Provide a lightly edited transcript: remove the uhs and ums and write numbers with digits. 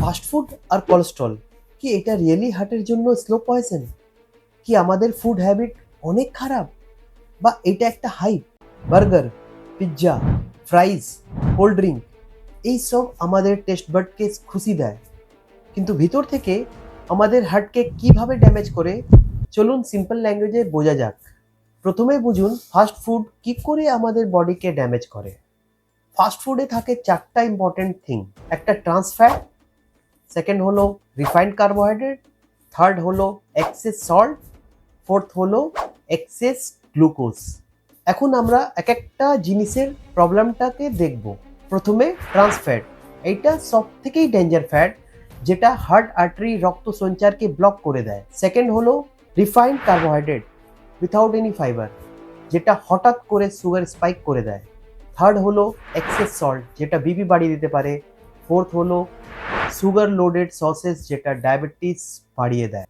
Fast food আর cholesterol কি এটা really হার্টের জন্য স্লো পয়জন? কি আমাদের ফুড হ্যাবিট অনেক খারাপ, বা এটা একটা hype? Burger, pizza, ফ্রাইজ, cold drink এইসব আমাদের টেস্ট বাডকে খুশি দেয়, কিন্তু ভিতর থেকে আমাদের হার্টকে কিভাবে ড্যামেজ করে চলুন সিম্পল ল্যাঙ্গুয়েজে বোঝা যাক। প্রথমে বুঝুন ফাস্ট ফুড কি করে আমাদের বডিকে ড্যামেজ করে। ফাস্ট ফুডে থাকে চারটা ইম্পর্টেন্ট থিং। একটা ট্রান্স ফ্যাট, সেকেন্ড হলো রিফাইন্ড কার্বোহাইড্রেট, থার্ড হলো এক্সেস সল্ট, ফোর্থ হলো এক্সেস গ্লুকোজ। এখন আমরা এক একটা জিনিসের প্রবলেমটাকে দেখব। প্রথমে ট্রান্স ফ্যাট, এইটা সব থেকেই ডেঞ্জার ফ্যাট, যেটা হার্ট আর্টারি রক্ত সঞ্চারকে ব্লক করে দেয়। সেকেন্ড হলো refined carbohydrate without any fibre, যেটা হঠাৎ করে সুগার স্পাইক করে দেয়। থার্ড হলো এক্সেস সল্ট, যেটা বিপি বাড়িয়ে দিতে পারে। ফোর্থ হলো সুগার লোডেড সসেস, যেটা ডায়াবেটিস বাড়িয়ে দেয়।